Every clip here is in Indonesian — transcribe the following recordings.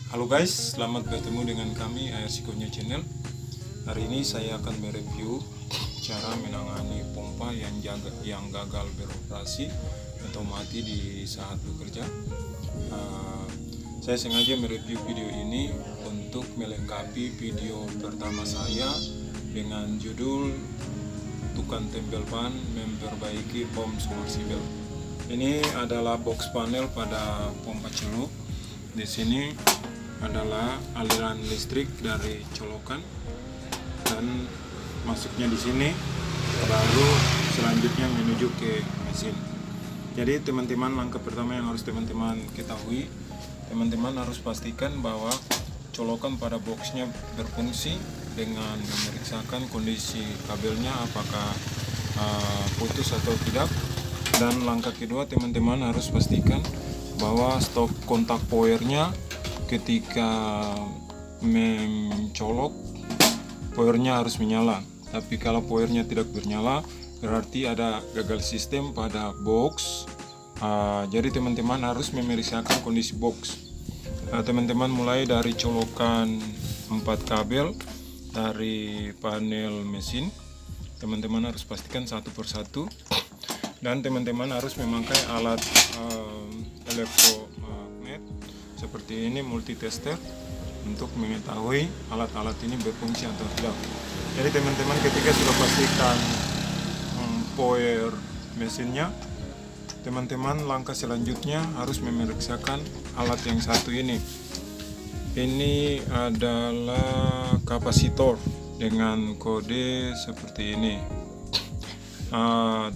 Halo guys, selamat bertemu dengan kami Aersikonya Channel. Hari ini saya akan mereview cara menangani pompa yang gagal beroperasi atau mati di saat bekerja. Saya sengaja mereview video ini untuk melengkapi video pertama saya dengan judul Tukang Tempel Ban Memperbaiki Pom Submersible. Ini adalah box panel pada pompa celup. Di sini adalah aliran listrik dari colokan dan masuknya di sini, lalu selanjutnya menuju ke mesin. Jadi teman-teman, langkah pertama yang harus teman-teman ketahui, teman-teman harus pastikan bahwa colokan pada boxnya berfungsi dengan memeriksakan kondisi kabelnya apakah putus atau tidak. Dan langkah kedua, teman-teman harus pastikan bahwa stop kontak powernya ketika mencolok, powernya harus menyala. Tapi kalau powernya tidak bernyala, berarti ada gagal sistem pada box. Jadi teman-teman harus memeriksakan kondisi box. Teman-teman mulai dari colokan 4 kabel dari panel mesin, teman-teman harus pastikan satu persatu. Dan teman-teman harus memakai alat elektromagnet seperti ini, multitester, untuk mengetahui alat-alat ini berfungsi atau tidak. Jadi teman-teman ketika sudah pastikan power mesinnya, teman-teman langkah selanjutnya harus memeriksakan alat yang satu ini. Ini adalah kapasitor dengan kode seperti ini.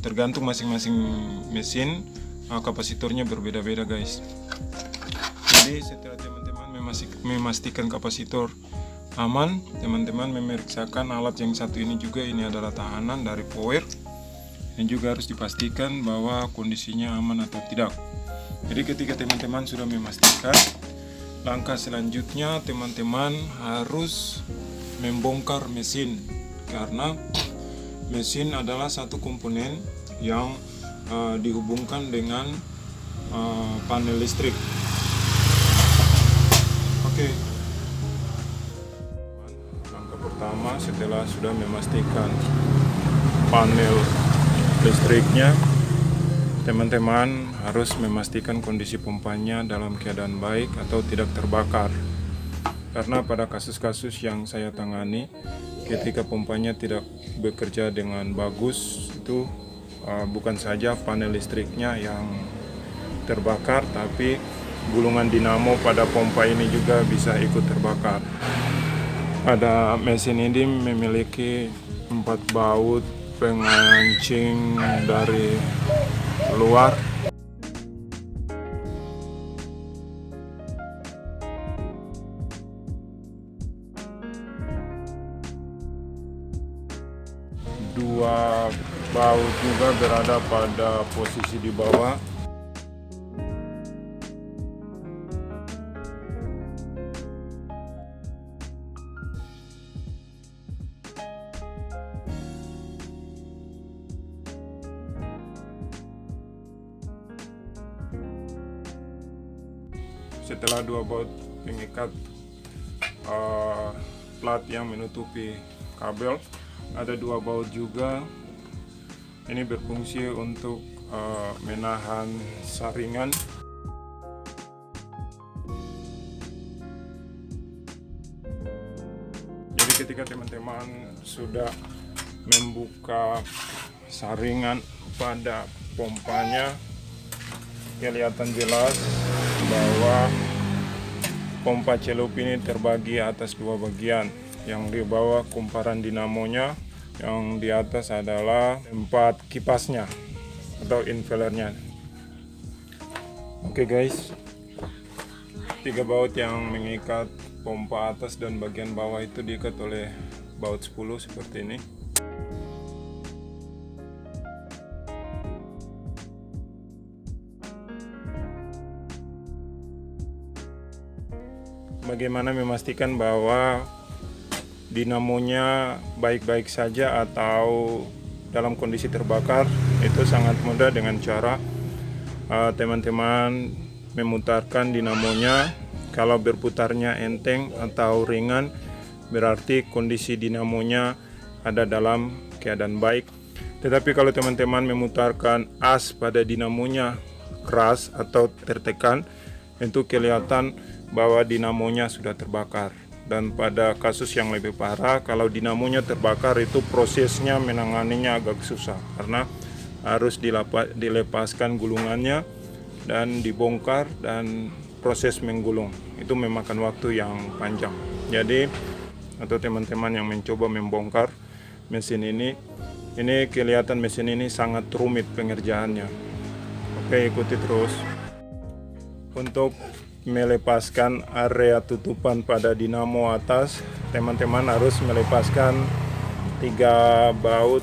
Tergantung masing-masing mesin, kapasitornya berbeda-beda guys. Jadi setelah teman-teman memastikan kapasitor aman, teman-teman memeriksakan alat yang satu ini juga. Ini adalah tahanan dari power, dan juga harus dipastikan bahwa kondisinya aman atau tidak. Jadi ketika teman-teman sudah memastikan, langkah selanjutnya teman-teman harus membongkar mesin, karena mesin adalah satu komponen yang dihubungkan dengan panel listrik. Oke. Langkah pertama setelah sudah memastikan panel listriknya, teman-teman harus memastikan kondisi pompanya dalam keadaan baik atau tidak terbakar. Karena pada kasus-kasus yang saya tangani, ketika pompanya tidak bekerja dengan bagus, itu bukan saja panel listriknya yang terbakar, tapi gulungan dinamo pada pompa ini juga bisa ikut terbakar. Pada mesin ini memiliki 4 baut pengancing dari luar. Dua baut juga berada pada posisi di bawah. Setelah 2 baut pengikat plat yang menutupi kabel, ada 2 baut juga. Ini berfungsi untuk menahan saringan. Jadi ketika teman-teman sudah membuka saringan pada pompanya, kelihatan jelas bahwa pompa celup ini terbagi atas 2 bagian. Yang di bawah kumparan dinamonya, yang di atas adalah tempat kipasnya atau inverternya. Oke guys, 3 baut yang mengikat pompa atas dan bagian bawah itu diikat oleh baut 10 seperti ini. Bagaimana memastikan bahwa dinamonya baik-baik saja atau dalam kondisi terbakar? Itu sangat mudah dengan cara teman-teman memutarkan dinamonya Kalau berputarnya enteng atau ringan, berarti kondisi dinamonya ada dalam keadaan baik. Tetapi kalau teman-teman memutarkan as pada dinamonya keras atau tertekan, itu kelihatan bahwa dinamonya sudah terbakar. Dan pada kasus yang lebih parah, kalau dinamonya terbakar, itu prosesnya menanganinya agak susah karena harus dilepaskan gulungannya dan dibongkar, dan proses menggulung itu memakan waktu yang panjang. Jadi atau teman-teman yang mencoba membongkar mesin ini kelihatan mesin ini sangat rumit pengerjaannya. Oke, ikuti terus. Untuk melepaskan area tutupan pada dinamo atas, teman-teman harus melepaskan 3 baut.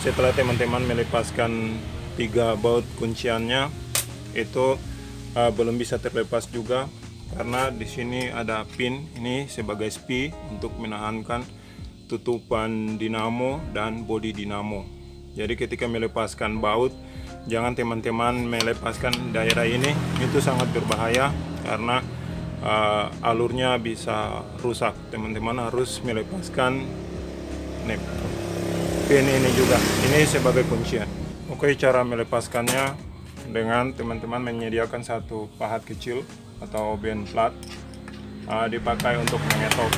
Setelah teman-teman melepaskan 3 baut kunciannya, itu belum bisa terlepas juga karena di sini ada pin ini sebagai spi untuk menahankan tutupan dinamo dan bodi dinamo. Jadi ketika melepaskan baut, jangan teman-teman melepaskan daerah ini, itu sangat berbahaya karena alurnya bisa rusak. Teman-teman harus melepaskan pin ini juga, ini sebagai kuncian. Oke, cara melepaskannya dengan teman-teman menyediakan satu pahat kecil atau band flat, dipakai untuk mengetok.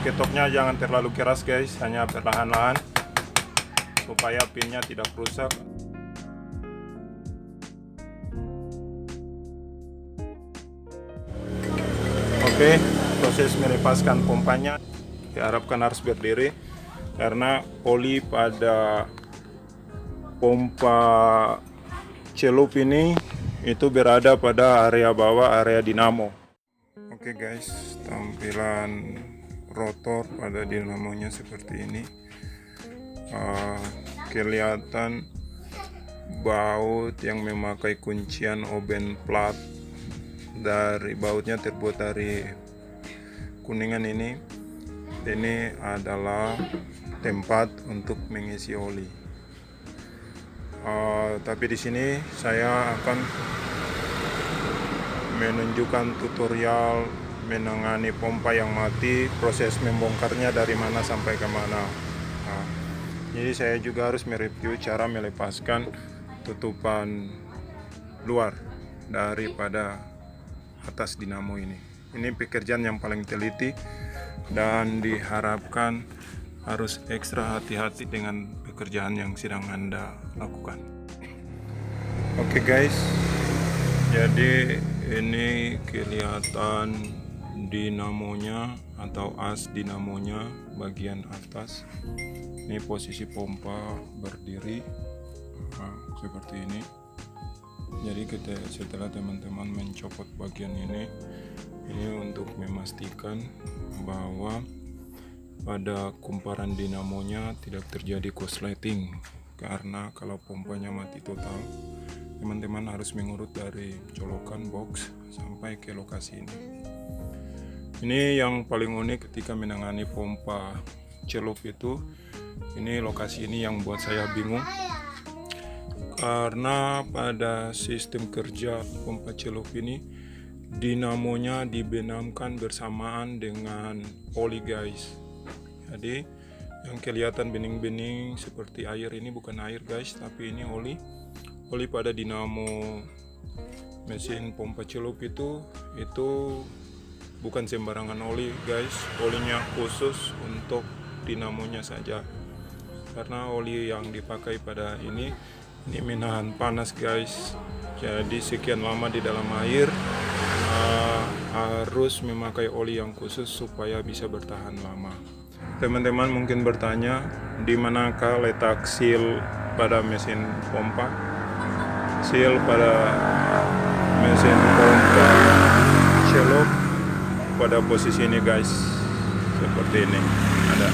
Ketoknya jangan terlalu keras guys, hanya perlahan-lahan supaya pinnya tidak rusak. Oke, proses melepaskan pompanya diharapkan harus berdiri karena oli pada pompa celup ini itu berada pada area bawah, area dinamo. Oke guys, tampilan rotor pada dinamonya seperti ini. Kelihatan baut yang memakai kuncian oben plat. Dari bautnya terbuat dari kuningan ini adalah tempat untuk mengisi oli. Tapi di sini saya akan menunjukkan tutorial menangani pompa yang mati, proses membongkarnya dari mana sampai ke mana. Jadi saya juga harus mereview cara melepaskan tutupan luar daripada atas dinamo ini. Ini pekerjaan yang paling teliti dan diharapkan harus ekstra hati-hati dengan pekerjaan yang sedang Anda lakukan. Oke guys, jadi ini kelihatan dinamonya atau as dinamonya bagian atas. Ini posisi pompa berdiri seperti ini. Jadi setelah teman-teman mencopot bagian ini untuk memastikan bahwa pada kumparan dinamonya tidak terjadi korsleting, karena kalau pompanya mati total, teman-teman harus mengurut dari colokan box sampai ke lokasi ini. Ini yang paling unik ketika menangani pompa celup itu, ini lokasi ini yang buat saya bingung. Karena pada sistem kerja pompa celup ini dinamonya dibenamkan bersamaan dengan oli guys. Jadi yang kelihatan bening-bening seperti air ini bukan air guys, tapi ini oli pada dinamo mesin pompa celup itu bukan sembarangan oli guys. Olinya khusus untuk dinamonya saja, karena oli yang dipakai pada ini menahan panas guys. Jadi sekian lama di dalam air harus memakai oli yang khusus supaya bisa bertahan lama. Teman-teman mungkin bertanya, di manakah letak seal pada mesin pompa? Seal pada mesin pompa celup pada posisi ini guys, seperti ini ada.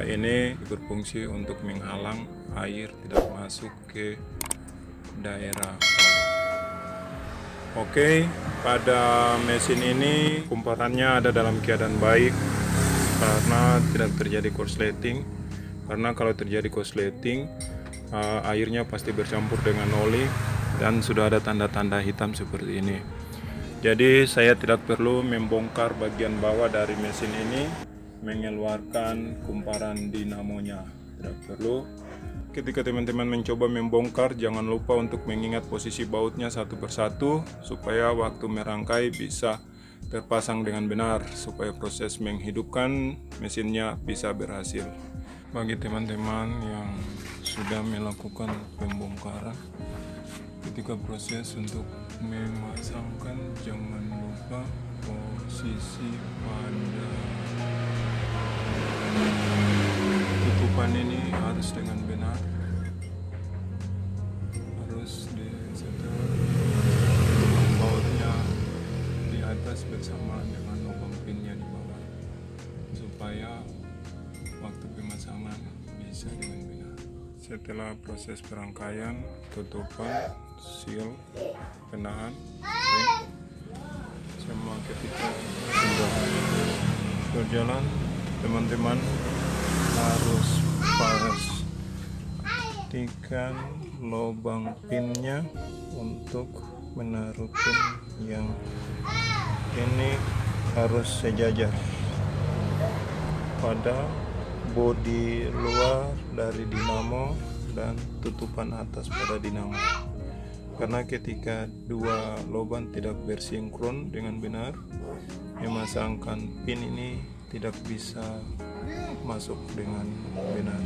Ini berfungsi untuk menghalang air tidak masuk ke daerah. Oke, pada mesin ini kumparannya ada dalam keadaan baik karena tidak terjadi korsleting. Karena kalau terjadi korsleting, airnya pasti bercampur dengan oli dan sudah ada tanda-tanda hitam seperti ini. Jadi saya tidak perlu membongkar bagian bawah dari mesin ini, mengeluarkan kumparan dinamonya. Tidak perlu. Ketika teman-teman mencoba membongkar, jangan lupa untuk mengingat posisi bautnya satu persatu supaya waktu merangkai bisa terpasang dengan benar, supaya proses menghidupkan mesinnya bisa berhasil. Bagi teman-teman yang sudah melakukan pembongkaran, ketika proses untuk memasangkan jangan lupa posisi pada tutupan ini harus dengan benar, harus disetel tutupan bautnya di atas bersama dengan lubang pinnya di bawah supaya waktu pemasangan bisa dengan benar. Setelah proses perangkaian, tutupan, seal, penahan, ring, semua ketika sudah berjalan, teman-teman harus pastikan lubang pinnya untuk menaruh pin yang ini harus sejajar pada bodi luar dari dinamo dan tutupan atas pada dinamo, karena ketika dua lubang tidak bersinkron dengan benar, memasangkan pin ini tidak bisa masuk dengan benar.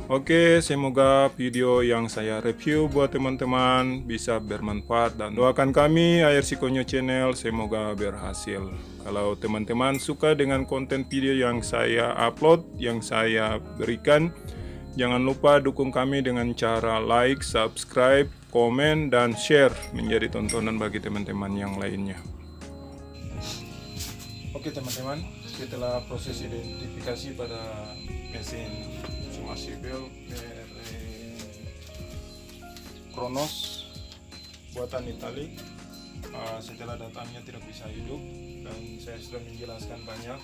Oke, semoga video yang saya review buat teman-teman bisa bermanfaat, dan doakan kami ARC Konyo Channel semoga berhasil. Kalau teman-teman suka dengan konten video yang saya upload, yang saya berikan, jangan lupa dukung kami dengan cara like, subscribe, komen, dan share menjadi tontonan bagi teman-teman yang lainnya. Oke teman-teman, setelah proses identifikasi pada mesin submersible Kronos buatan Itali, setelah datangnya tidak bisa hidup, dan saya sudah menjelaskan banyak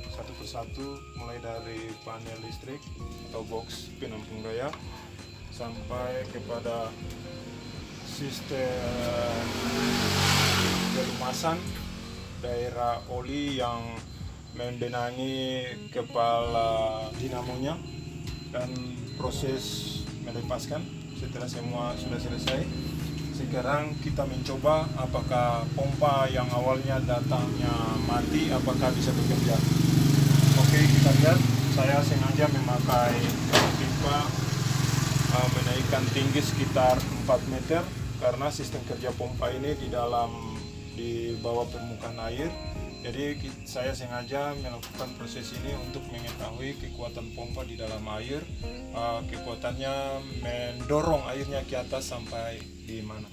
satu persatu, mulai dari panel listrik atau box penampung daya sampai kepada sistem pelumasan daerah oli yang membenangi kepala dinamonya, dan proses melepaskan. Setelah semua sudah selesai, sekarang kita mencoba apakah pompa yang awalnya datangnya mati apakah bisa bekerja. Oke, kita lihat. Saya sengaja memakai pipa menaikkan tinggi sekitar 4 meter karena sistem kerja pompa ini di bawah permukaan air. Jadi saya sengaja melakukan proses ini untuk mengetahui kekuatan pompa di dalam air, kekuatannya mendorong airnya ke atas sampai di mana.